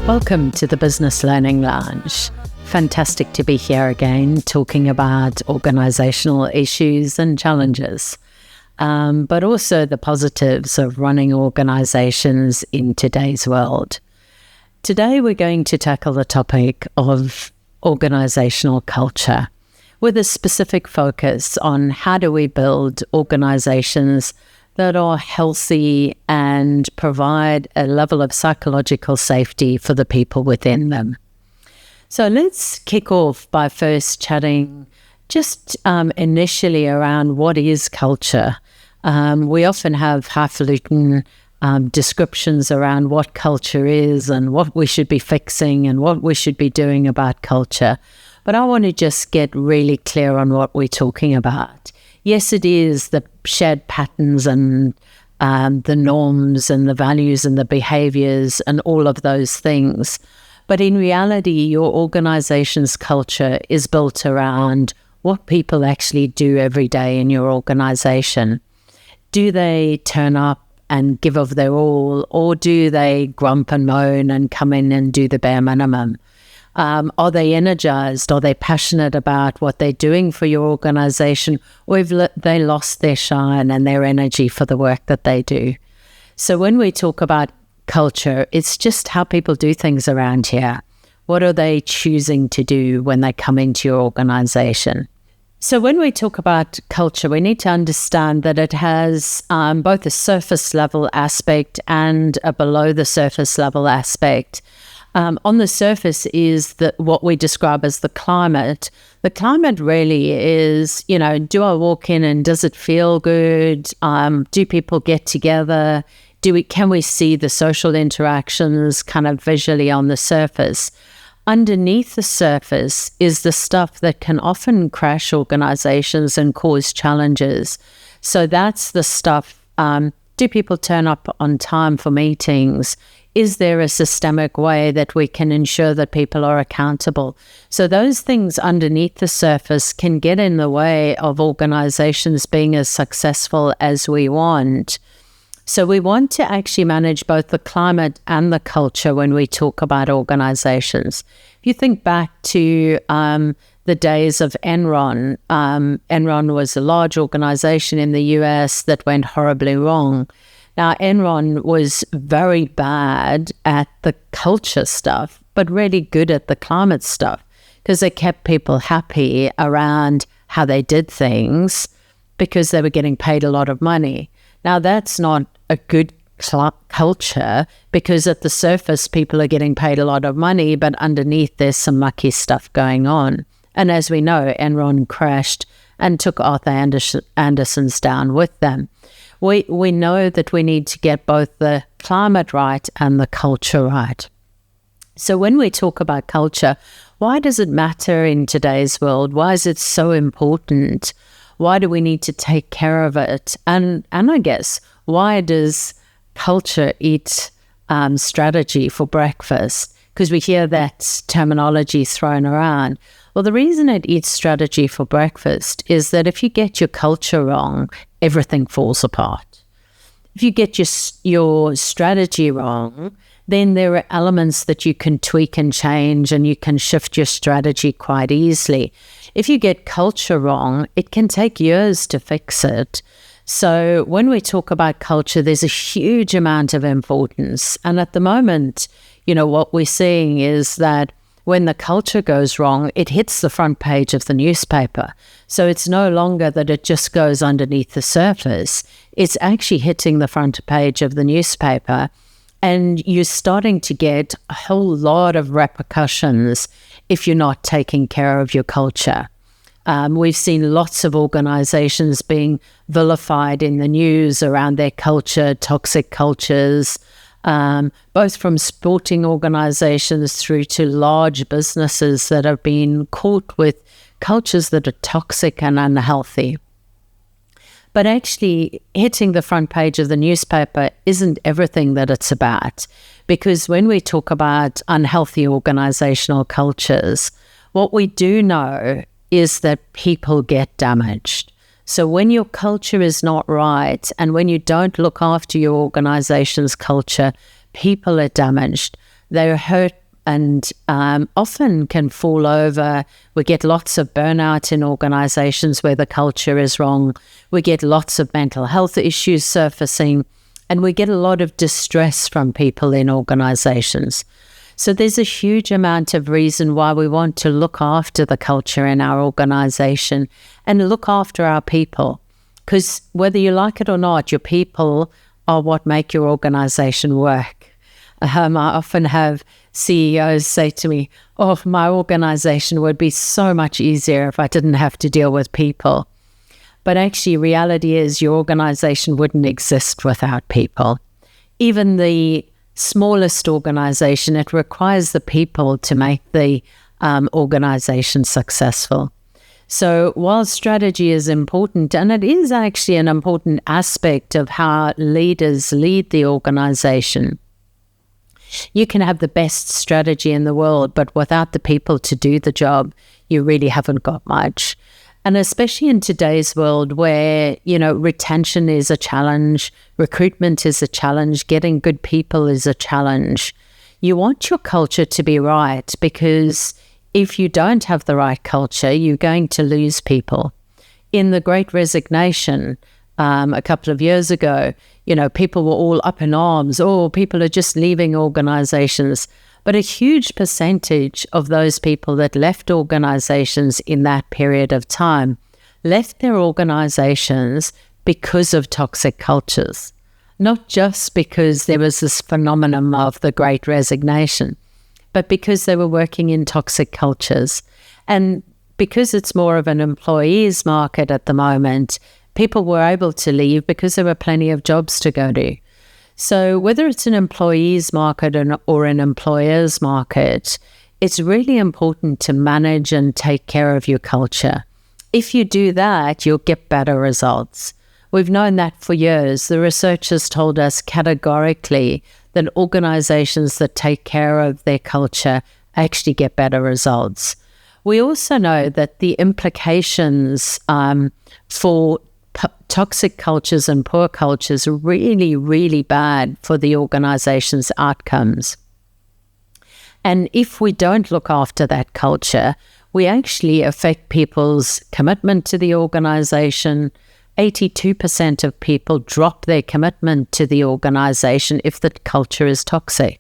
Welcome to the Business Learning Lounge. Fantastic to be here again, talking about organisational issues and challenges, but also the positives of running organisations in today's world. Today we're going to tackle the topic of organisational culture, with a specific focus on how do we build organisations that are healthy and provide a level of psychological safety for the people within them. So let's kick off by first chatting just initially around what is culture. We often have highfalutin descriptions around what culture is and what we should be fixing and what we should be doing about culture. But I want to just get really clear on what we're talking about. Yes, it is the shared patterns and the norms and the values and the behaviors and all of those things. But in reality, your organization's culture is built around what people actually do every day in your organization. Do they turn up and give of their all, or do they grump and moan and come in and do the bare minimum? Are they energized? Are they passionate about what they're doing for your organization? Or have they lost their shine and their energy for the work that they do? So when we talk about culture, it's just how people do things around here. What are they choosing to do when they come into your organization? So when we talk about culture, we need to understand that it has both a surface level aspect and a below the surface level aspect. On the surface is what we describe as the climate. The climate really is, do I walk in and does it feel good? Do people get together? Can we see the social interactions kind of visually on the surface? Underneath the surface is the stuff that can often crash organizations and cause challenges. So that's the stuff. Do people turn up on time for meetings? Is there a systemic way that we can ensure that people are accountable? So those things underneath the surface can get in the way of organizations being as successful as we want. So we want to actually manage both the climate and the culture when we talk about organizations. If you think back to the days of Enron, Enron was a large organization in the US that went horribly wrong. Now, Enron was very bad at the culture stuff, but really good at the climate stuff because they kept people happy around how they did things because they were getting paid a lot of money. Now, that's not a good culture because at the surface, people are getting paid a lot of money, but underneath there's some mucky stuff going on. And as we know, Enron crashed and took Arthur Andersen's down with them. We know that we need to get both the climate right and the culture right. So when we talk about culture, why does it matter in today's world? Why is it so important? Why do we need to take care of it? And I guess, why does culture eat strategy for breakfast? Because we hear that terminology thrown around. Well, the reason it eats strategy for breakfast is that if you get your culture wrong, everything falls apart. If you get your strategy wrong, then there are elements that you can tweak and change and you can shift your strategy quite easily. If you get culture wrong, it can take years to fix it. So when we talk about culture, there's a huge amount of importance. And at the moment, what we're seeing is that when the culture goes wrong, it hits the front page of the newspaper. So it's no longer that it just goes underneath the surface. It's actually hitting the front page of the newspaper. And you're starting to get a whole lot of repercussions if you're not taking care of your culture. We've seen lots of organizations being vilified in the news around their culture, toxic cultures, both from sporting organizations through to large businesses that have been caught with cultures that are toxic and unhealthy. But actually, hitting the front page of the newspaper isn't everything that it's about, because when we talk about unhealthy organizational cultures, what we do know is that people get damaged. So when your culture is not right and when you don't look after your organization's culture, people are damaged. They're hurt and often can fall over. We get lots of burnout in organizations where the culture is wrong. We get lots of mental health issues surfacing, and we get a lot of distress from people in organizations. So there's a huge amount of reason why we want to look after the culture in our organization and look after our people. Because whether you like it or not, your people are what make your organization work. I often have CEOs say to me, oh, my organization would be so much easier if I didn't have to deal with people. But actually, reality is your organization wouldn't exist without people. Even the smallest organization, it requires the people to make the organization successful. So while strategy is important, and it is actually an important aspect of how leaders lead the organization, you can have the best strategy in the world, but without the people to do the job, you really haven't got much. And especially in today's world where, retention is a challenge, recruitment is a challenge, getting good people is a challenge. You want your culture to be right, because if you don't have the right culture, you're going to lose people. In the Great Resignation, a couple of years ago, people were all up in arms. Oh, people are just leaving organizations. But a huge percentage of those people that left organizations in that period of time left their organizations because of toxic cultures, not just because there was this phenomenon of the Great Resignation, but because they were working in toxic cultures. And because it's more of an employees market at the moment, people were able to leave because there were plenty of jobs to go to. So whether it's an employees market or an employer's market, it's really important to manage and take care of your culture. If you do that, you'll get better results. We've known that for years. The research has told us categorically that organizations that take care of their culture actually get better results. We also know that the implications for toxic cultures and poor cultures are really, really bad for the organization's outcomes. And if we don't look after that culture, we actually affect people's commitment to the organization. 82% of people drop their commitment to the organization if the culture is toxic.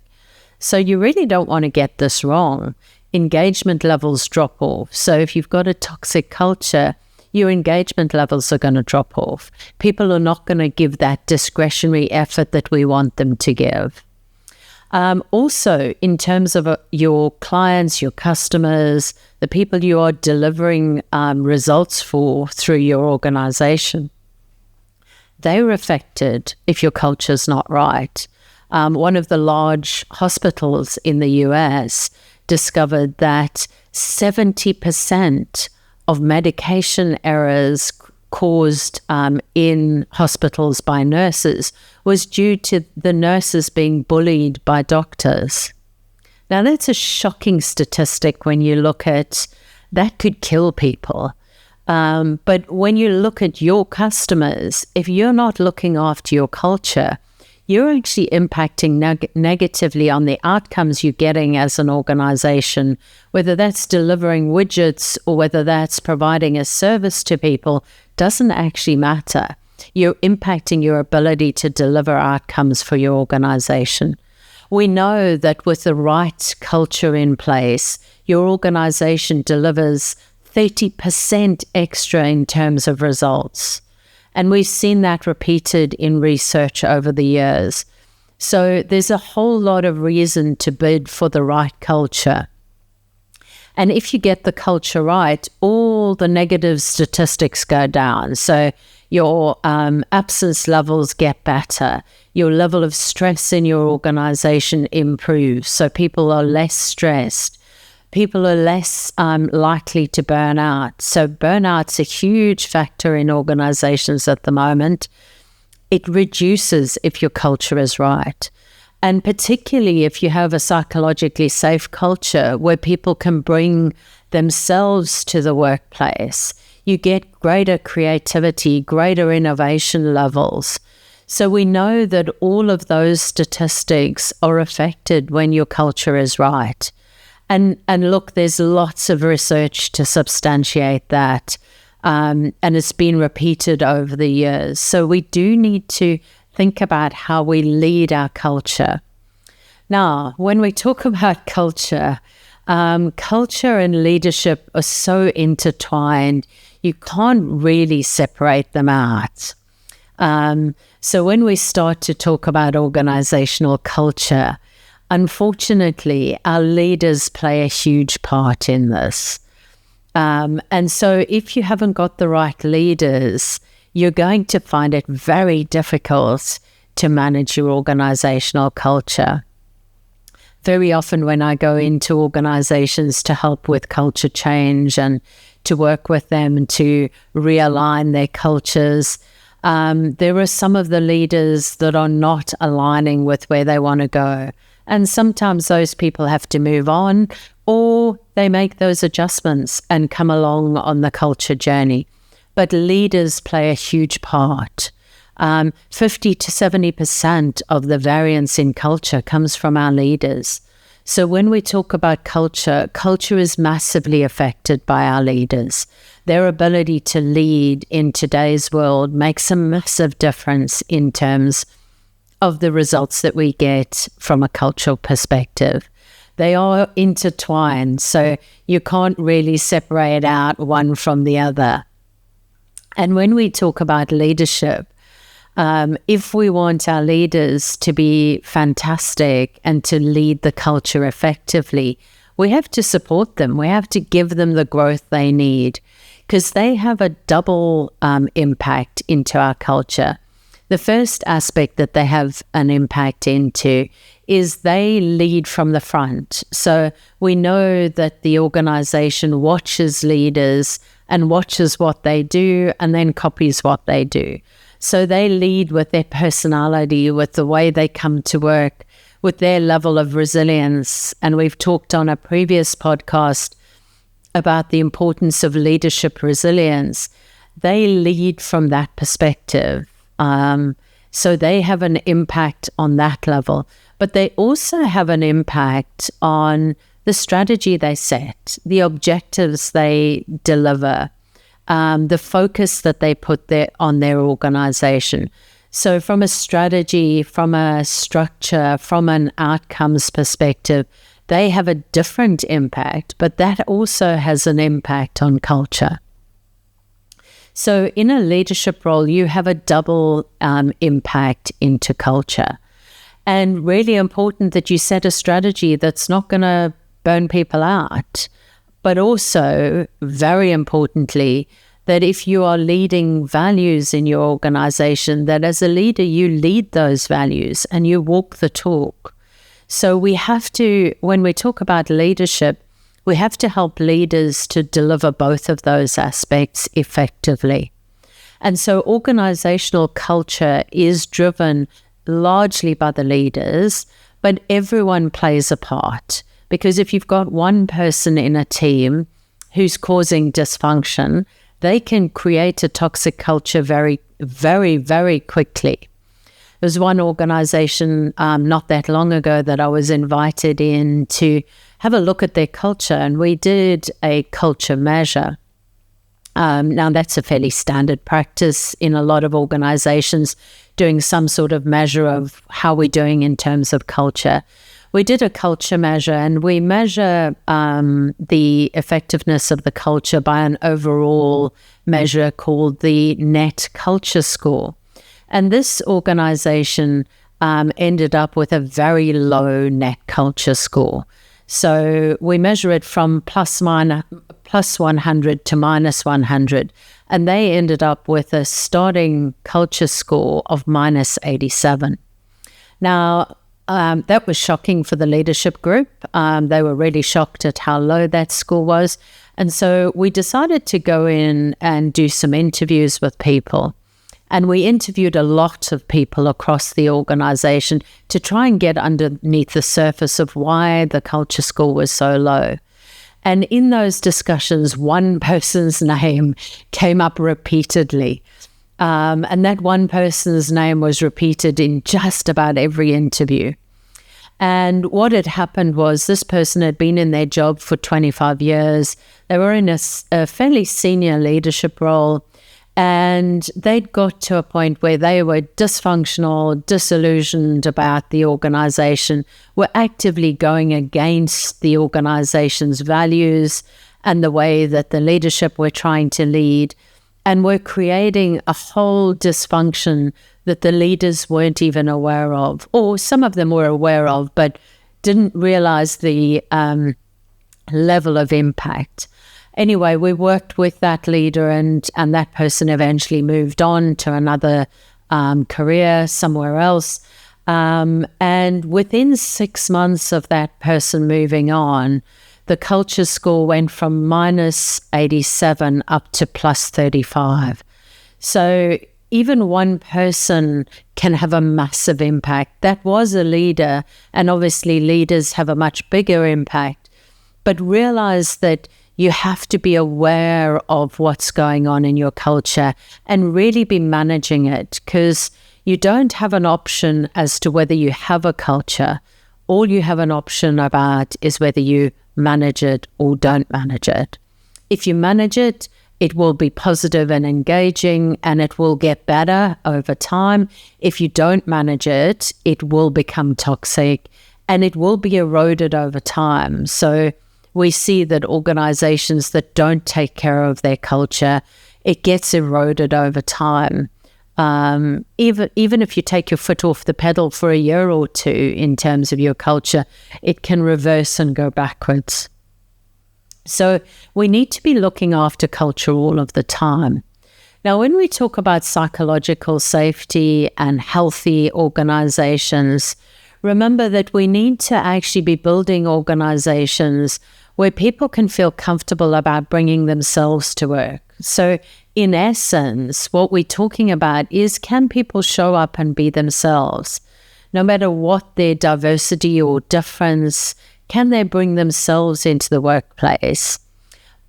So you really don't want to get this wrong. Engagement levels drop off. So if you've got a toxic culture, your engagement levels are going to drop off. People are not going to give that discretionary effort that we want them to give. Also, in terms of your clients, your customers, the people you are delivering results for through your organization, they're affected if your culture is not right. One of the large hospitals in the US discovered that 70% of medication errors caused in hospitals by nurses was due to the nurses being bullied by doctors. Now, that's a shocking statistic when you look at that. Could kill people. But when you look at your customers, if you're not looking after your culture, you're actually impacting negatively on the outcomes you're getting as an organization, whether that's delivering widgets or whether that's providing a service to people, doesn't actually matter. You're impacting your ability to deliver outcomes for your organization. We know that with the right culture in place, your organization delivers 30% extra in terms of results. And we've seen that repeated in research over the years. So there's a whole lot of reason to bid for the right culture. And if you get the culture right, all the negative statistics go down. So your absence levels get better. Your level of stress in your organization improves. So people are less stressed. People are less likely to burn out. So burnout's a huge factor in organizations at the moment. It reduces if your culture is right. And particularly if you have a psychologically safe culture where people can bring themselves to the workplace, you get greater creativity, greater innovation levels. So we know that all of those statistics are affected when your culture is right. And look, there's lots of research to substantiate that. And it's been repeated over the years. So we do need to think about how we lead our culture. Now, when we talk about culture, culture and leadership are so intertwined, you can't really separate them out. So when we start to talk about organizational culture, unfortunately, our leaders play a huge part in this. And so if you haven't got the right leaders, you're going to find it very difficult to manage your organizational culture. Very often when I go into organizations to help with culture change and to work with them to realign their cultures, there are some of the leaders that are not aligning with where they want to go. And sometimes those people have to move on, or they make those adjustments and come along on the culture journey. But leaders play a huge part. 50 to 70% of the variance in culture comes from our leaders. So when we talk about culture, culture is massively affected by our leaders. Their ability to lead in today's world makes a massive difference in terms of the results that we get from a cultural perspective. They are intertwined, so you can't really separate out one from the other. And when we talk about leadership, if we want our leaders to be fantastic and to lead the culture effectively, we have to support them. We have to give them the growth they need, because they have a double impact into our culture. The first aspect that they have an impact into is they lead from the front. So we know that the organization watches leaders and watches what they do and then copies what they do. So they lead with their personality, with the way they come to work, with their level of resilience. And we've talked on a previous podcast about the importance of leadership resilience. They lead from that perspective. So they have an impact on that level. But they also have an impact on the strategy they set, the objectives they deliver, the focus that they put on their organization. So from a strategy, from a structure, from an outcomes perspective, they have a different impact, but that also has an impact on culture. So in a leadership role, you have a double impact into culture. And really important that you set a strategy that's not going to burn people out, but also, very importantly, that if you are leading values in your organization, that as a leader, you lead those values and you walk the talk. So we have to, when we talk about leadership, we have to help leaders to deliver both of those aspects effectively. And so organizational culture is driven largely by the leaders, but everyone plays a part. Because if you've got one person in a team who's causing dysfunction, they can create a toxic culture very, very, very quickly. There was one organization not that long ago that I was invited in to have a look at their culture, and we did a culture measure. Now, that's a fairly standard practice in a lot of organizations, doing some sort of measure of how we're doing in terms of culture. We did a culture measure, and we measure the effectiveness of the culture by an overall measure called the Net Culture Score. And this organization ended up with a very low net culture score. So we measure it from plus 100 to minus 100. And they ended up with a starting culture score of minus 87. Now, that was shocking for the leadership group. They were really shocked at how low that score was. And so we decided to go in and do some interviews with people. And we interviewed a lot of people across the organization to try and get underneath the surface of why the culture score was so low. And in those discussions, one person's name came up repeatedly. And that one person's name was repeated in just about every interview. And what had happened was this person had been in their job for 25 years. They were in a fairly senior leadership role, and they'd got to a point where they were dysfunctional, disillusioned about the organization, were actively going against the organization's values and the way that the leadership were trying to lead, and were creating a whole dysfunction that the leaders weren't even aware of, or some of them were aware of, but didn't realize the level of impact. Anyway, we worked with that leader, and that person eventually moved on to another career somewhere else. And within 6 months of that person moving on, the culture score went from -87 up to +35. So even one person can have a massive impact. That was a leader, and obviously leaders have a much bigger impact. But realize that you have to be aware of what's going on in your culture and really be managing it, because you don't have an option as to whether you have a culture. All you have an option about is whether you manage it or don't manage it. If you manage it, it will be positive and engaging, and it will get better over time. If you don't manage it, it will become toxic and it will be eroded over time. So we see that organizations that don't take care of their culture, it gets eroded over time. Even if you take your foot off the pedal for a year or two in terms of your culture, it can reverse and go backwards. So we need to be looking after culture all of the time. Now, when we talk about psychological safety and healthy organizations, remember that we need to actually be building organizations where people can feel comfortable about bringing themselves to work. So in essence, what we're talking about is, can people show up and be themselves? No matter what their diversity or difference, can they bring themselves into the workplace?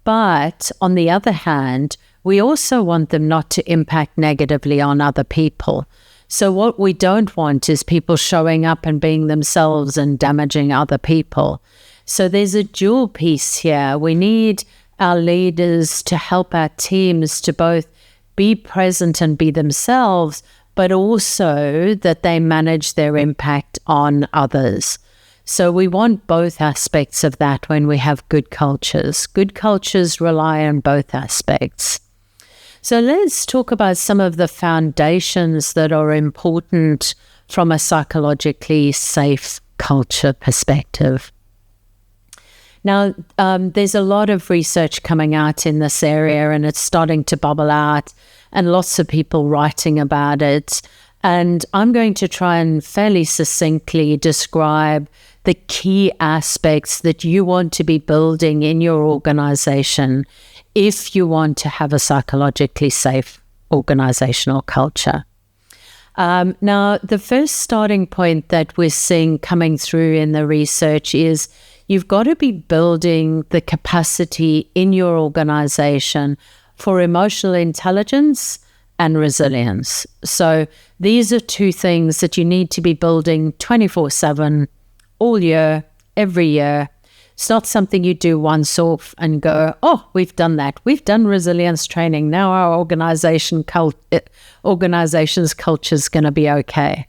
But on the other hand, we also want them not to impact negatively on other people. So what we don't want is people showing up and being themselves and damaging other people. So there's a dual piece here. We need our leaders to help our teams to both be present and be themselves, but also that they manage their impact on others. So we want both aspects of that when we have good cultures. Good cultures rely on both aspects. So let's talk about some of the foundations that are important from a psychologically safe culture perspective. Now, there's a lot of research coming out in this area, and it's starting to bubble out, and lots of people writing about it. And I'm going to try and fairly succinctly describe the key aspects that you want to be building in your organization if you want to have a psychologically safe organizational culture. Now, the first starting point that we're seeing coming through in the research is you've got to be building the capacity in your organization for emotional intelligence and resilience. So these are two things that you need to be building 24/7, all year, every year. It's not something you do once off and go, oh, we've done that. We've done resilience training. Now our organization's culture is going to be okay.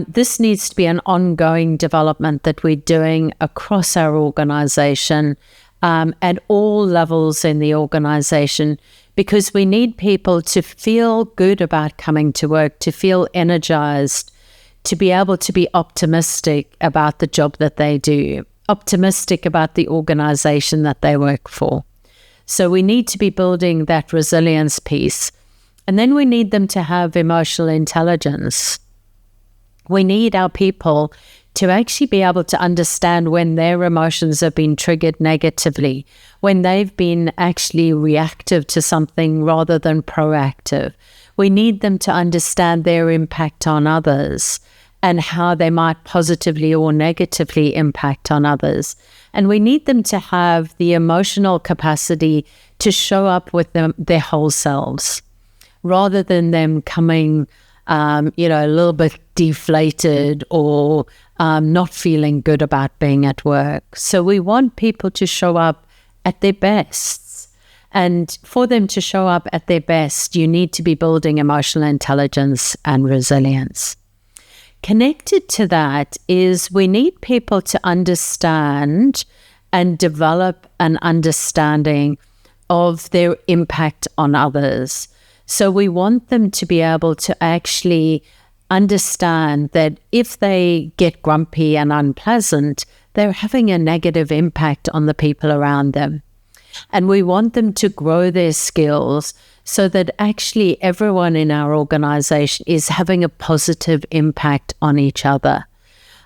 This needs to be an ongoing development that we're doing across our organization at all levels in the organization, because we need people to feel good about coming to work, to feel energized, to be able to be optimistic about the job that they do, optimistic about the organization that they work for. So we need to be building that resilience piece. And then we need them to have emotional intelligence. We need our people to actually be able to understand when their emotions have been triggered negatively, when they've been actually reactive to something rather than proactive. We need them to understand their impact on others and how they might positively or negatively impact on others. And we need them to have the emotional capacity to show up with their whole selves. rather than them coming, a little bit deflated or not feeling good about being at work. So we want people to show up at their best. And for them to show up at their best, you need to be building emotional intelligence and resilience. Connected to that is we need people to understand and develop an understanding of their impact on others. So we want them to be able to actually understand that if they get grumpy and unpleasant, they're having a negative impact on the people around them. And we want them to grow their skills so that actually everyone in our organization is having a positive impact on each other.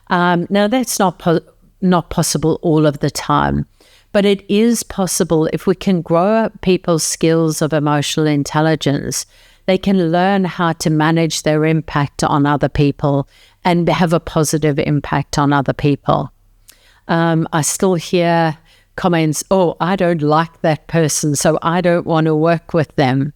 Now, that's not possible all of the time, but it is possible if we can grow up people's skills of emotional intelligence. They can learn how to manage their impact on other people and have a positive impact on other people. I still hear comments, I don't like that person, so I don't want to work with them.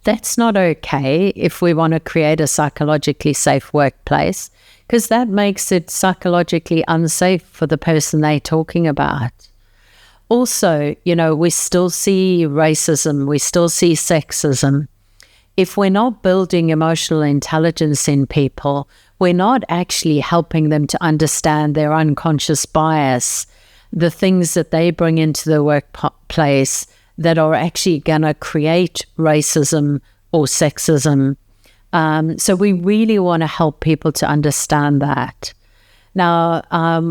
That's not okay if we want to create a psychologically safe workplace, because that makes it psychologically unsafe for the person they're talking about. Also, we still see racism, we still see sexism. If we're not building emotional intelligence in people, we're not actually helping them to understand their unconscious bias, the things that they bring into the workplace that are actually going to create racism or sexism. So we really want to help people to understand that. Now,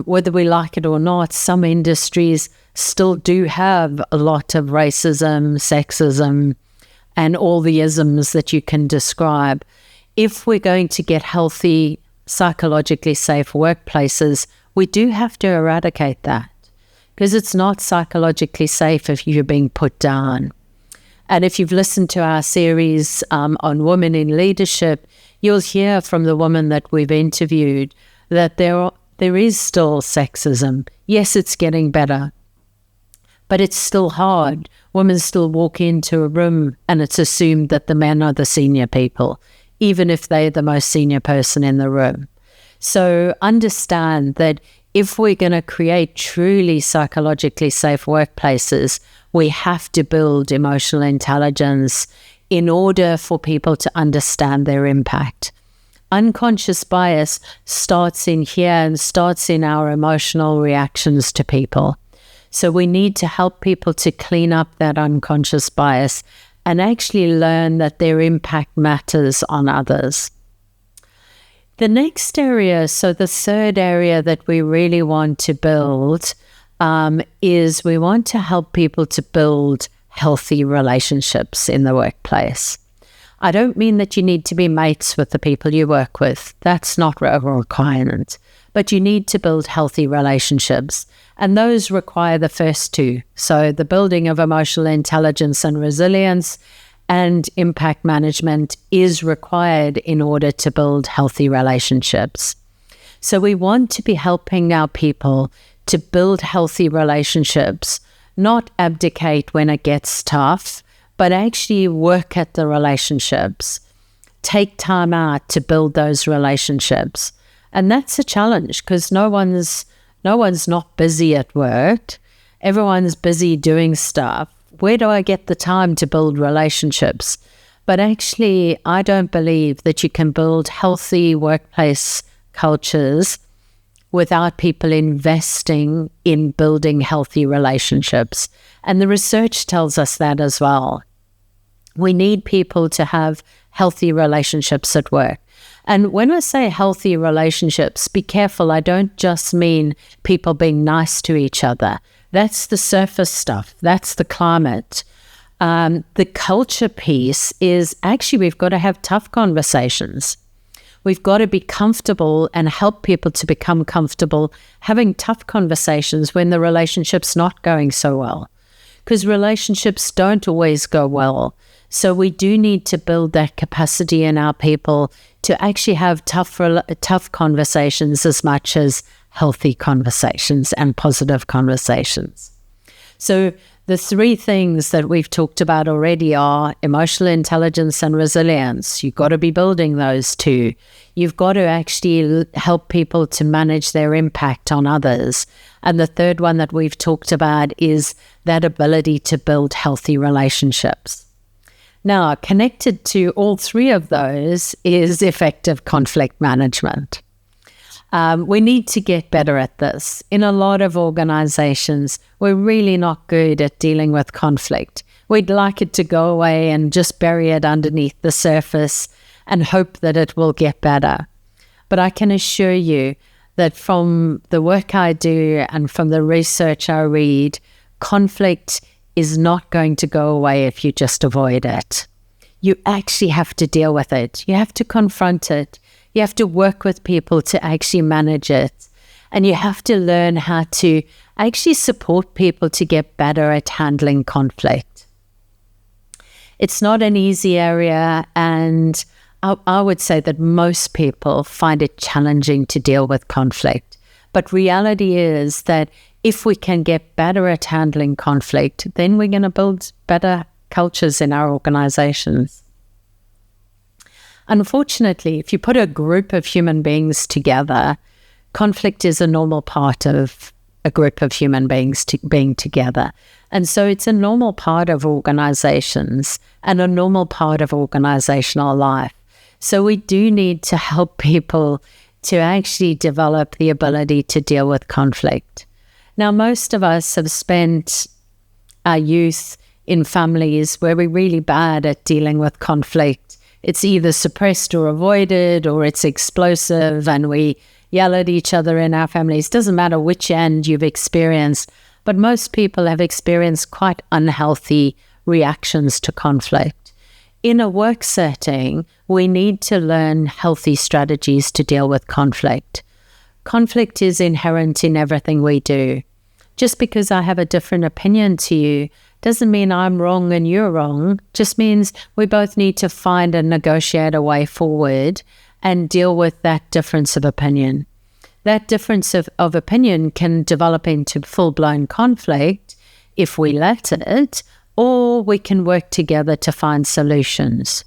whether we like it or not, some industries still do have a lot of racism, sexism, and all the isms that you can describe. If we're going to get healthy, psychologically safe workplaces, we do have to eradicate that, because it's not psychologically safe if you're being put down. And if you've listened to our series on women in leadership, you'll hear from the woman that we've interviewed that there is still sexism. Yes, it's getting better, but it's still hard. Women still walk into a room and it's assumed that the men are the senior people, even if they're the most senior person in the room. So understand that if we're going to create truly psychologically safe workplaces, we have to build emotional intelligence in order for people to understand their impact. Unconscious bias starts in here and starts in our emotional reactions to people. So we need to help people to clean up that unconscious bias and actually learn that their impact matters on others. The next area, so the third area that we really want to build is we want to help people to build healthy relationships in the workplace. I don't mean that you need to be mates with the people you work with. That's not a requirement. But you need to build healthy relationships. And those require the first two. So the building of emotional intelligence and resilience and impact management is required in order to build healthy relationships. So we want to be helping our people to build healthy relationships, not abdicate when it gets tough, but actually work at the relationships. Take time out to build those relationships. And that's a challenge because no one's not busy at work. Everyone's busy doing stuff. Where do I get the time to build relationships? But actually, I don't believe that you can build healthy workplace cultures without people investing in building healthy relationships. And the research tells us that as well. We need people to have healthy relationships at work. And when I say healthy relationships, be careful. I don't just mean people being nice to each other. That's the surface stuff. That's the climate. The culture piece is actually we've got to have tough conversations. We've got to be comfortable and help people to become comfortable having tough conversations when the relationship's not going so well. Because relationships don't always go well. So we do need to build that capacity in our people to actually have tough conversations as much as healthy conversations and positive conversations. So The three things that we've talked about already are emotional intelligence and resilience. You've got to be building those two. You've got to actually help people to manage their impact on others. And the third one that we've talked about is that ability to build healthy relationships. Now, connected to all three of those is effective conflict management. We need to get better at this. In a lot of organizations, we're really not good at dealing with conflict. We'd like it to go away and just bury it underneath the surface and hope that it will get better. But I can assure you that from the work I do and from the research I read, conflict is not going to go away if you just avoid it. You actually have to deal with it. You have to confront it. You have to work with people to actually manage it. And you have to learn how to actually support people to get better at handling conflict. It's not an easy area, and I would say that most people find it challenging to deal with conflict. But reality is that if we can get better at handling conflict, then we're going to build better cultures in our organizations. Unfortunately, if you put a group of human beings together, conflict is a normal part of a group of human beings being together. And so it's a normal part of organizations and a normal part of organizational life. So we do need to help people to actually develop the ability to deal with conflict. Now, most of us have spent our youth in families where we're really bad at dealing with conflict. It's either suppressed or avoided, or it's explosive and we yell at each other in our families. Doesn't matter which end you've experienced, but most people have experienced quite unhealthy reactions to conflict. In a work setting, we need to learn healthy strategies to deal with conflict. Conflict is inherent in everything we do. Just because I have a different opinion to you doesn't mean I'm wrong and you're wrong. Just means we both need to find and negotiate a way forward and deal with that difference of opinion. That difference of opinion can develop into full-blown conflict if we let it, or we can work together to find solutions.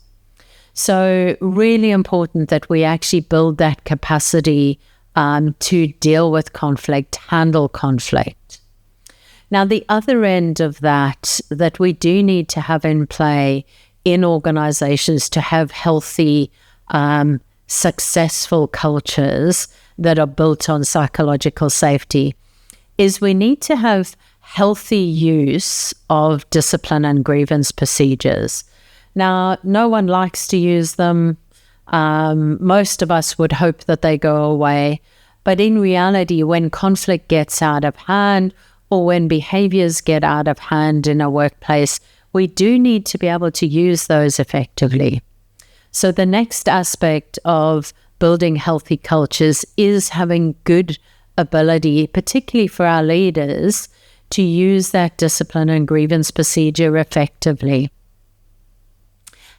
So really important that we actually build that capacity to deal with conflict, handle conflict. Now, the other end of that we do need to have in play in organizations to have healthy, successful cultures that are built on psychological safety is we need to have healthy use of discipline and grievance procedures. Now, no one likes to use them. Most of us would hope that they go away. But in reality, when conflict gets out of hand or when behaviors get out of hand in a workplace, we do need to be able to use those effectively. So the next aspect of building healthy cultures is having good ability, particularly for our leaders, to use that discipline and grievance procedure effectively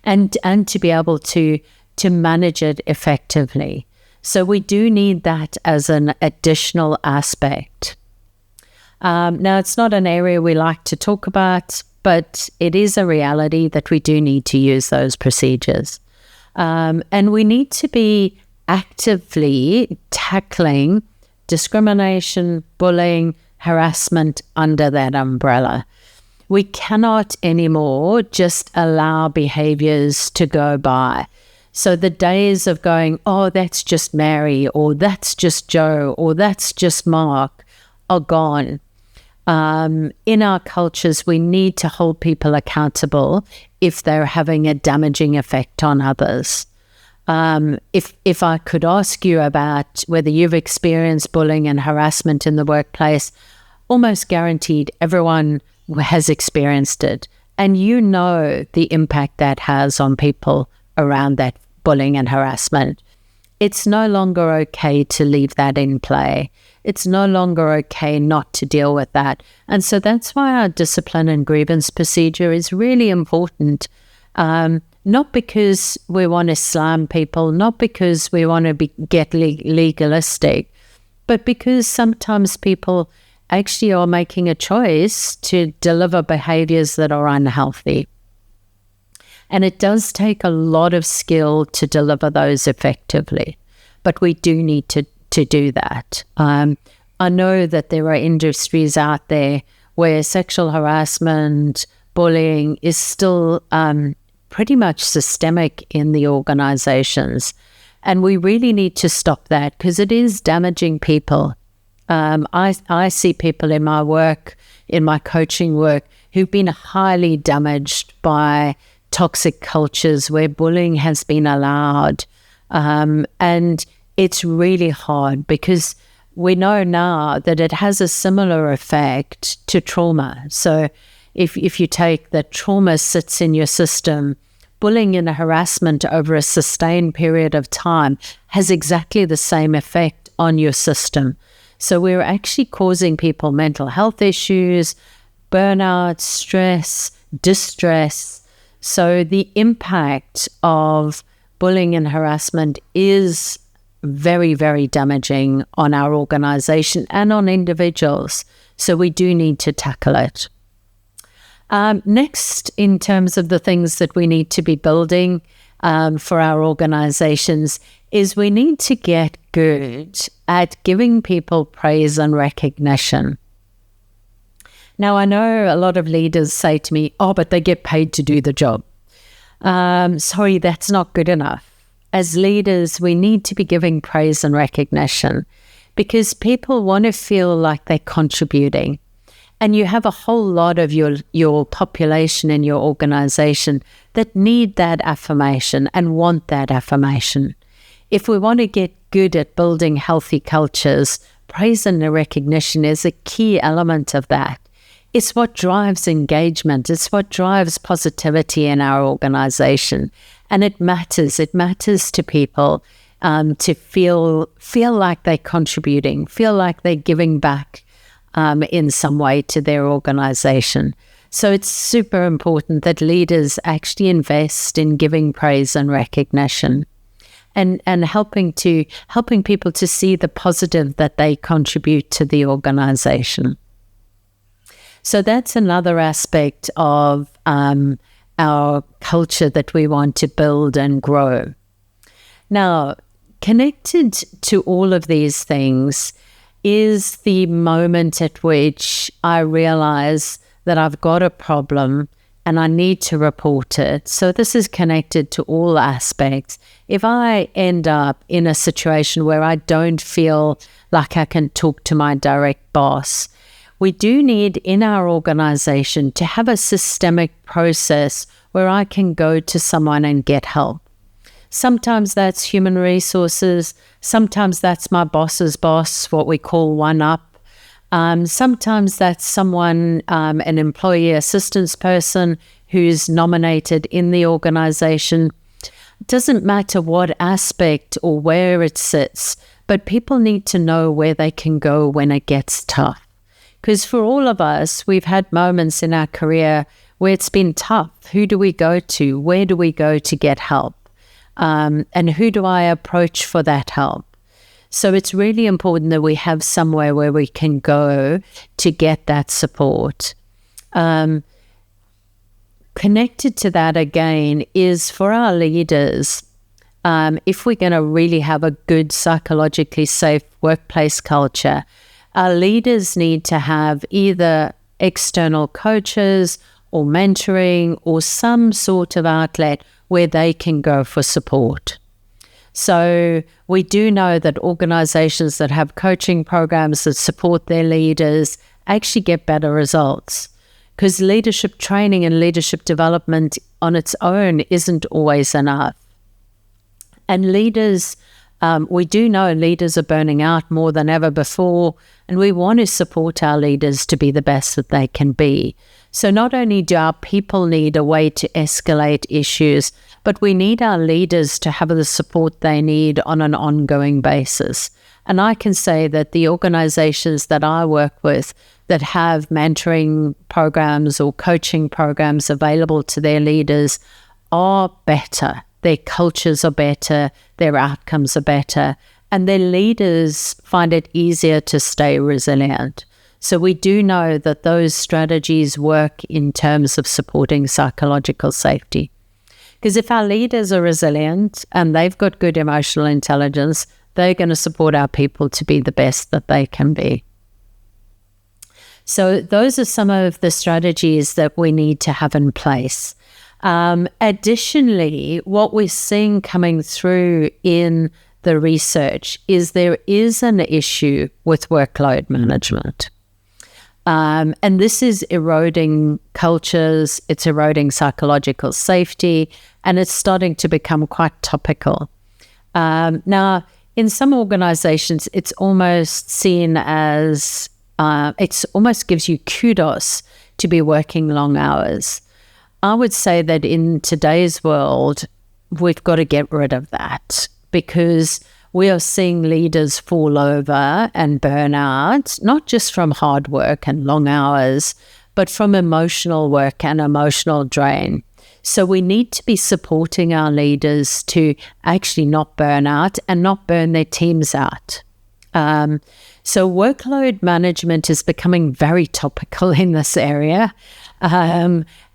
and to be able to manage it effectively. So we do need that as an additional aspect. Now, it's not an area we like to talk about, but it is a reality that we do need to use those procedures. And we need to be actively tackling discrimination, bullying, harassment under that umbrella. We cannot anymore just allow behaviors to go by. So the days of going, oh, that's just Mary, or that's just Joe, or that's just Mark, are gone. In our cultures, we need to hold people accountable if they're having a damaging effect on others. If I could ask you about whether you've experienced bullying and harassment in the workplace, almost guaranteed everyone has experienced it. And you know the impact that has on people around that bullying and harassment. It's no longer okay to leave that in play. It's no longer okay not to deal with that. And so that's why our discipline and grievance procedure is really important. Not because we want to slam people, not because we want to get legalistic, but because sometimes people actually are making a choice to deliver behaviors that are unhealthy. And it does take a lot of skill to deliver those effectively, but we do need to do that. I know that there are industries out there where sexual harassment, bullying is still pretty much systemic in the organizations. And we really need to stop that because it is damaging people. I see people in my work, in my coaching work, who've been highly damaged by toxic cultures where bullying has been allowed. And it's really hard because we know now that it has a similar effect to trauma. So if you take that trauma sits in your system, bullying and harassment over a sustained period of time has exactly the same effect on your system. So we're actually causing people mental health issues, burnout, stress, distress. So the impact of bullying and harassment is very, very damaging on our organization and on individuals. So we do need to tackle it. Next, in terms of the things that we need to be building for our organizations, is we need to get good at giving people praise and recognition. Now, I know a lot of leaders say to me, oh, but they get paid to do the job. Sorry, that's not good enough. As leaders, we need to be giving praise and recognition because people want to feel like they're contributing. And you have a whole lot of your population in your organization that need that affirmation and want that affirmation. If we want to get good at building healthy cultures, praise and recognition is a key element of that. It's what drives engagement. It's what drives positivity in our organization. And it matters. It matters to people to feel like they're contributing, feel like they're giving back in some way to their organization. So it's super important that leaders actually invest in giving praise and recognition and helping people to see the positive that they contribute to the organization. So that's another aspect of our culture that we want to build and grow. Now, connected to all of these things is the moment at which I realize that I've got a problem and I need to report it. So this is connected to all aspects. If I end up in a situation where I don't feel like I can talk to my direct boss, we do need in our organization to have a systemic process where I can go to someone and get help. Sometimes that's human resources. Sometimes that's my boss's boss, what we call one up. Sometimes that's someone, an employee assistance person who's nominated in the organization. It doesn't matter what aspect or where it sits, but people need to know where they can go when it gets tough. Because for all of us, we've had moments in our career where it's been tough. Who do we go to? Where do we go to get help? And who do I approach for that help? So it's really important that we have somewhere where we can go to get that support. Connected to that again is for our leaders, if we're going to really have a good psychologically safe workplace culture, our leaders need to have either external coaches or mentoring or some sort of outlet where they can go for support. So we do know that organizations that have coaching programs that support their leaders actually get better results because leadership training and leadership development on its own isn't always enough. And leaders, we do know leaders are burning out more than ever before, and we want to support our leaders to be the best that they can be. So not only do our people need a way to escalate issues, but we need our leaders to have the support they need on an ongoing basis. And I can say that the organizations that I work with that have mentoring programs or coaching programs available to their leaders are better. Their cultures are better, their outcomes are better, and their leaders find it easier to stay resilient. So we do know that those strategies work in terms of supporting psychological safety. Because if our leaders are resilient and they've got good emotional intelligence, they're going to support our people to be the best that they can be. So those are some of the strategies that we need to have in place. Additionally, what we're seeing coming through in the research is there is an issue with workload management. And this is eroding cultures, it's eroding psychological safety, and it's starting to become quite topical. Now, in some organizations, it's almost seen as, it almost gives you kudos to be working long hours. I would say that in today's world, we've got to get rid of that, because we are seeing leaders fall over and burn out, not just from hard work and long hours, but from emotional work and emotional drain. So we need to be supporting our leaders to actually not burn out and not burn their teams out. So workload management is becoming very topical in this area.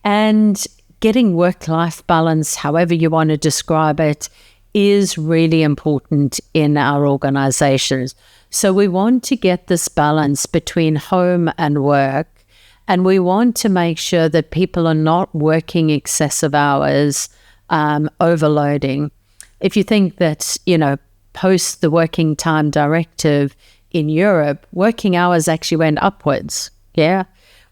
And getting work-life balance, however you want to describe it, is really important in our organizations. So we want to get this balance between home and work, and we want to make sure that people are not working excessive hours, overloading. If you think that, post the working time directive in Europe, working hours actually went upwards,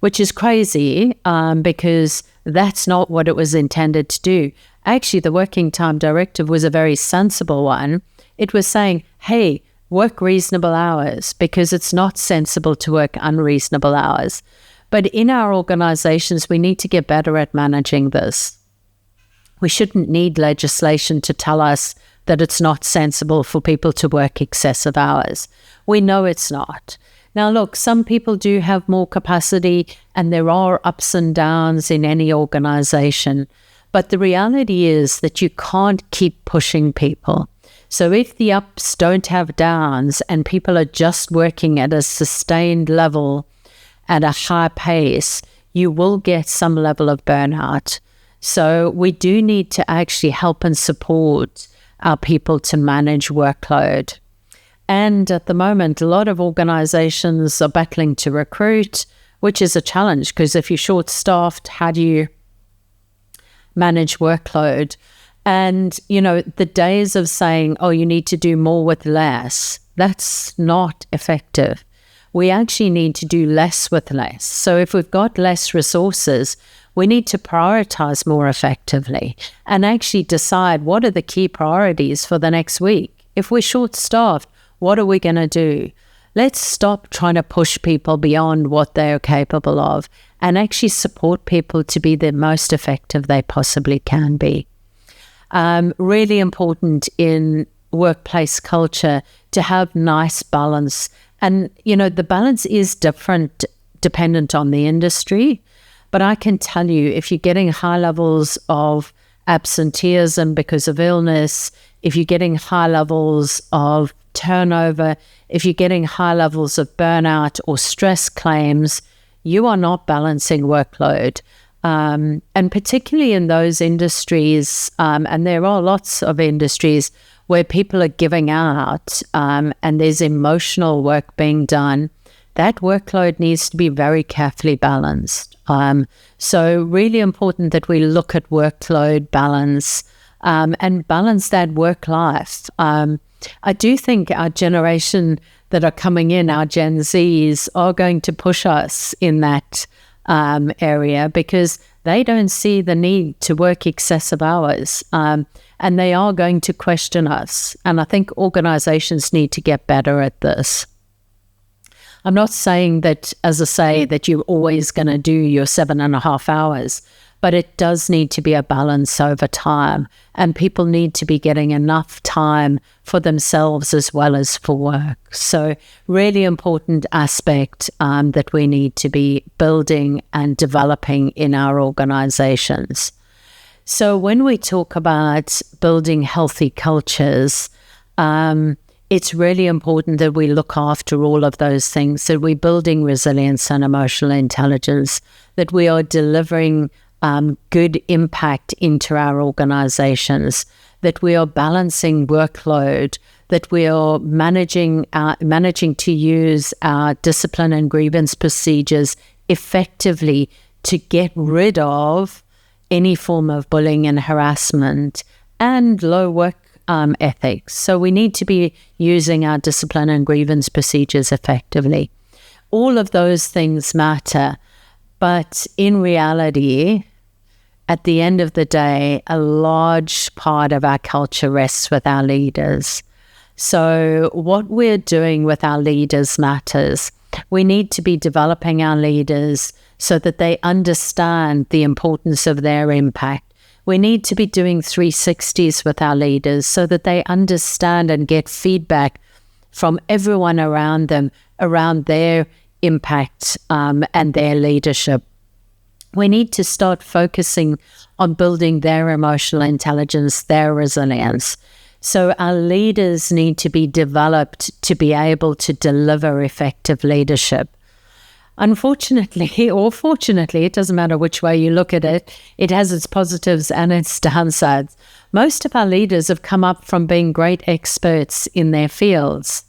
which is crazy, because that's not what it was intended to do. Actually, the working time directive was a very sensible one. It was saying, hey, work reasonable hours, because it's not sensible to work unreasonable hours. But in our organizations, we need to get better at managing this. We shouldn't need legislation to tell us that it's not sensible for people to work excessive hours. We know it's not. Now, look, some people do have more capacity, and there are ups and downs in any organization. But the reality is that you can't keep pushing people. So if the ups don't have downs and people are just working at a sustained level at a high pace, you will get some level of burnout. So we do need to actually help and support our people to manage workload. And at the moment, a lot of organizations are battling to recruit, which is a challenge, because if you're short-staffed, how do you manage workload? And, the days of saying, oh, you need to do more with less, that's not effective. We actually need to do less with less. So if we've got less resources, we need to prioritize more effectively and actually decide what are the key priorities for the next week. If we're short-staffed, what are we going to do? Let's stop trying to push people beyond what they are capable of and actually support people to be the most effective they possibly can be. Really important in workplace culture to have nice balance. And, the balance is different dependent on the industry. But I can tell you, if you're getting high levels of absenteeism because of illness, if you're getting high levels of turnover, if you're getting high levels of burnout or stress claims, you are not balancing workload. And particularly in those industries, and there are lots of industries where people are giving out and there's emotional work being done, that workload needs to be very carefully balanced. So really important that we look at workload balance and balance that work life. I do think our generation that are coming in, our Gen Zs, are going to push us in that area because they don't see the need to work excessive hours, and they are going to question us. And I think organizations need to get better at this. I'm not saying that, as I say, that you're always going to do your 7.5 hours, but it does need to be a balance over time, and people need to be getting enough time for themselves as well as for work. So really important aspect that we need to be building and developing in our organizations. So when we talk about building healthy cultures, it's really important that we look after all of those things, that we're building resilience and emotional intelligence, that we are delivering good impact into our organizations, that we are balancing workload, that we are managing to use our discipline and grievance procedures effectively to get rid of any form of bullying and harassment and low work ethics. So we need to be using our discipline and grievance procedures effectively. All of those things matter, but in reality, at the end of the day, a large part of our culture rests with our leaders. So what we're doing with our leaders matters. We need to be developing our leaders so that they understand the importance of their impact. We need to be doing 360s with our leaders so that they understand and get feedback from everyone around them around their impact and their leadership. We need to start focusing on building their emotional intelligence, their resilience. So our leaders need to be developed to be able to deliver effective leadership. Unfortunately, or fortunately, it doesn't matter which way you look at it, it has its positives and its downsides. Most of our leaders have come up from being great experts in their fields.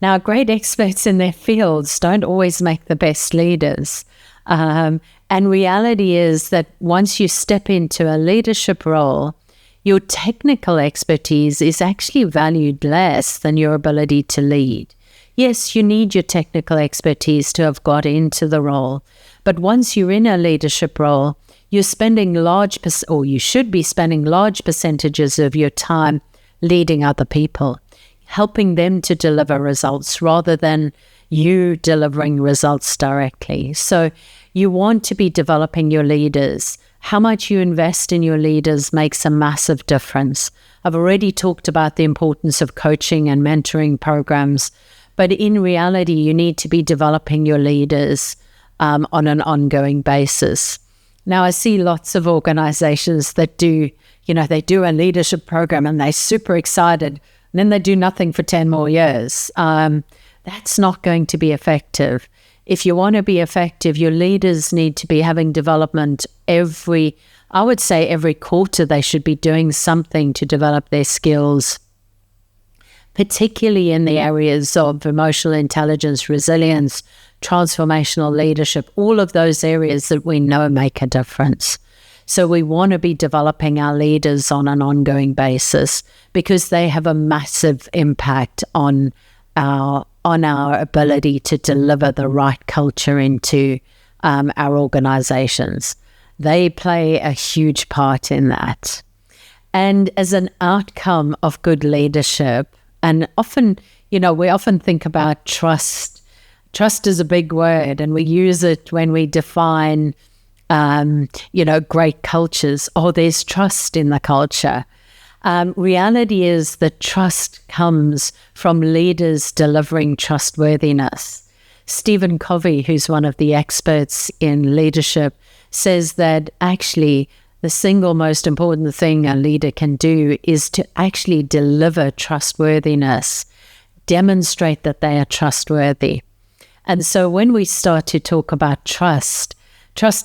Now, great experts in their fields don't always make the best leaders. And reality is that once you step into a leadership role, your technical expertise is actually valued less than your ability to lead. Yes, you need your technical expertise to have got into the role. But once you're in a leadership role, you're spending you should be spending large percentages of your time leading other people, helping them to deliver results rather than you delivering results directly. So you want to be developing your leaders. How much you invest in your leaders makes a massive difference. I've already talked about the importance of coaching and mentoring programs, but in reality, you need to be developing your leaders on an ongoing basis. Now, I see lots of organizations that do a leadership program and they're super excited, and then they do nothing for 10 more years. That's not going to be effective. If you want to be effective, your leaders need to be having development every quarter. They should be doing something to develop their skills, particularly in the areas of emotional intelligence, resilience, transformational leadership, all of those areas that we know make a difference. So we want to be developing our leaders on an ongoing basis because they have a massive impact on our ability to deliver the right culture into our organizations. They play a huge part in that. And as an outcome of good leadership, and often, we often think about trust. Trust is a big word, and we use it when we define, great cultures. Oh, there's trust in the culture. Reality is that trust comes from leaders delivering trustworthiness. Stephen Covey, who's one of the experts in leadership, says that actually the single most important thing a leader can do is to actually deliver trustworthiness, demonstrate that they are trustworthy. And so when we start to talk about trust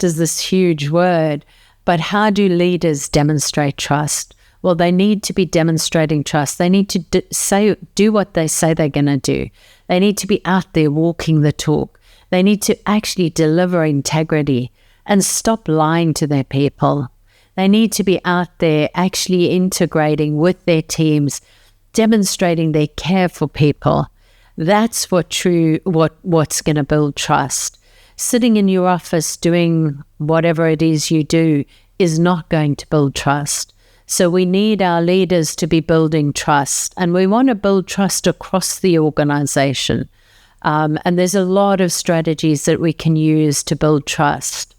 is this huge word, but how do leaders demonstrate trust? Well, they need to be demonstrating trust. They need to do what they say they're going to do. They need to be out there walking the talk. They need to actually deliver integrity and stop lying to their people. They need to be out there actually integrating with their teams, demonstrating their care for people. That's what's going to build trust. Sitting in your office doing whatever it is you do is not going to build trust. So we need our leaders to be building trust, and we want to build trust across the organization. And there's a lot of strategies that we can use to build trust.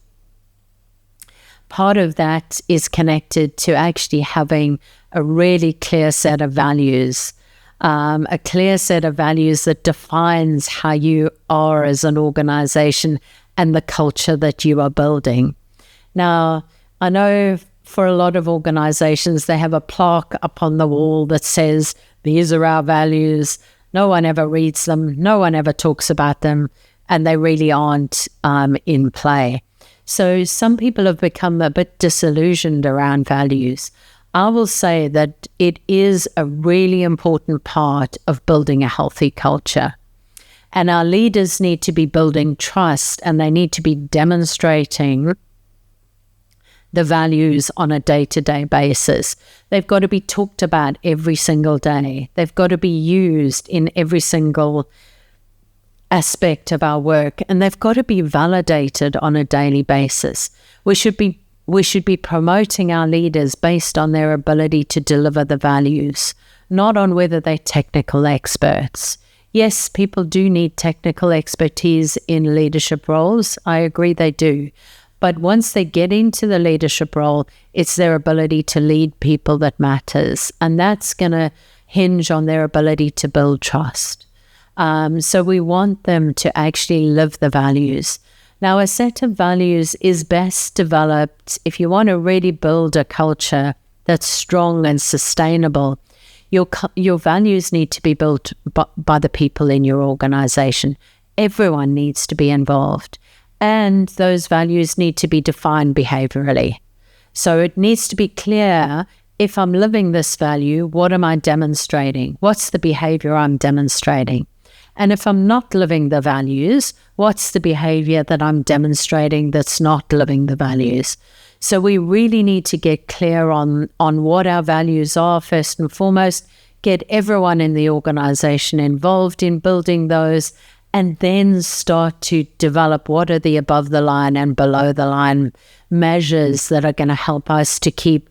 Part of that is connected to actually having a really clear set of values, a clear set of values that defines how you are as an organization and the culture that you are building. Now, I know for a lot of organizations, they have a plaque up on the wall that says, these are our values. No one ever reads them. No one ever talks about them. And they really aren't in play. So some people have become a bit disillusioned around values. I will say that it is a really important part of building a healthy culture. And our leaders need to be building trust, and they need to be demonstrating the values on a day-to-day basis. They've got to be talked about every single day. They've got to be used in every single aspect of our work, and they've got to be validated on a daily basis. We should be promoting our leaders based on their ability to deliver the values, not on whether they're technical experts. Yes, people do need technical expertise in leadership roles. I agree they do. But once they get into the leadership role, it's their ability to lead people that matters. And that's going to hinge on their ability to build trust. So we want them to actually live the values. Now, a set of values is best developed if you want to really build a culture that's strong and sustainable. Your values need to be built by the people in your organization. Everyone needs to be involved. And those values need to be defined behaviorally. So it needs to be clear, if I'm living this value, what am I demonstrating? What's the behavior I'm demonstrating? And if I'm not living the values, what's the behavior that I'm demonstrating that's not living the values? So we really need to get clear on what our values are first and foremost, get everyone in the organization involved in building those, and then start to develop what are the above the line and below the line measures that are going to help us to keep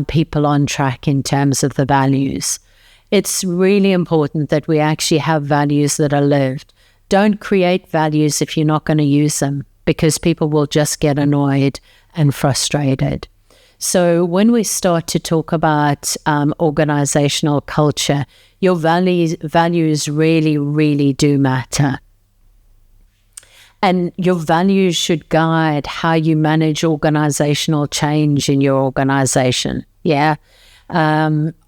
people on track in terms of the values. It's really important that we actually have values that are lived. Don't create values if you're not going to use them, because people will just get annoyed and frustrated. So when we start to talk about organizational culture, your values really, really do matter. And your values should guide how you manage organizational change in your organization. Yeah.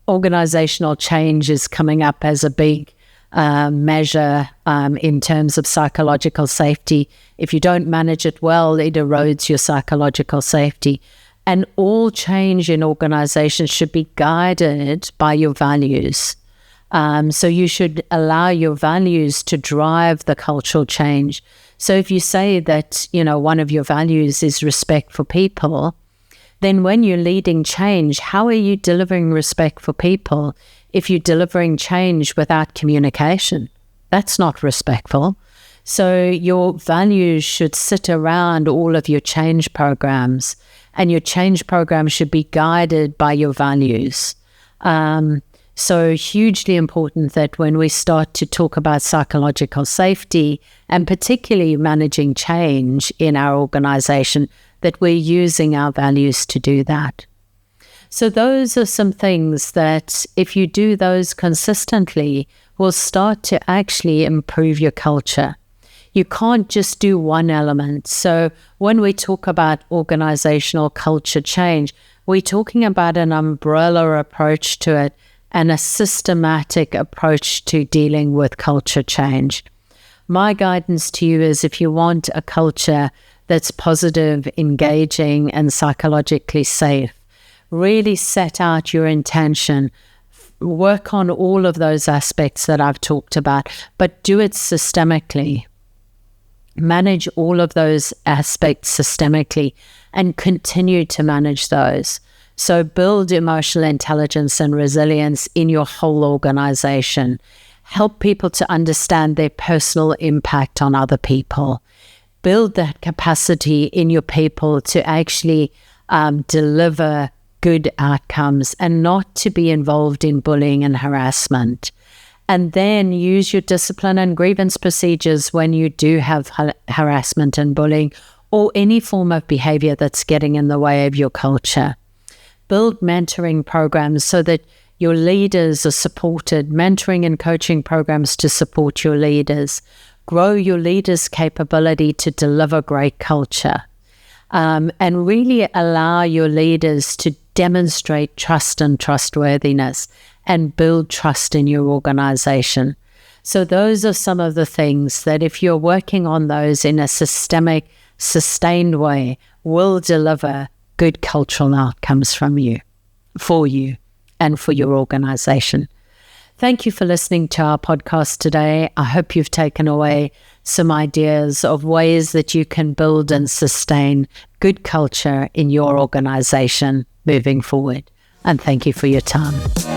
Organizational change is coming up as a big measure in terms of psychological safety. If you don't manage it well, it erodes your psychological safety. And all change in organizations should be guided by your values. So you should allow your values to drive the cultural change. So if you say that, one of your values is respect for people, then when you're leading change, how are you delivering respect for people if you're delivering change without communication? That's not respectful. So your values should sit around all of your change programs, and your change program should be guided by your values. So hugely important that when we start to talk about psychological safety, and particularly managing change in our organization, that we're using our values to do that. So those are some things that, if you do those consistently, will start to actually improve your culture. You can't just do one element. So when we talk about organizational culture change, we're talking about an umbrella approach to it and a systematic approach to dealing with culture change. My guidance to you is, if you want a culture that's positive, engaging, and psychologically safe, really set out your intention. Work on all of those aspects that I've talked about, but do it systemically. Manage all of those aspects systemically and continue to manage those. So build emotional intelligence and resilience in your whole organization. Help people to understand their personal impact on other people. Build that capacity in your people to actually deliver good outcomes and not to be involved in bullying and harassment. And then use your discipline and grievance procedures when you do have harassment and bullying or any form of behavior that's getting in the way of your culture. Build mentoring programs so that your leaders are supported, mentoring and coaching programs to support your leaders. Grow your leaders' capability to deliver great culture. and really allow your leaders to demonstrate trust and trustworthiness and build trust in your organization. So those are some of the things that, if you're working on those in a systemic, sustained way, will deliver good cultural outcomes for you, and for your organization. Thank you for listening to our podcast today. I hope you've taken away some ideas of ways that you can build and sustain good culture in your organization moving forward. And thank you for your time.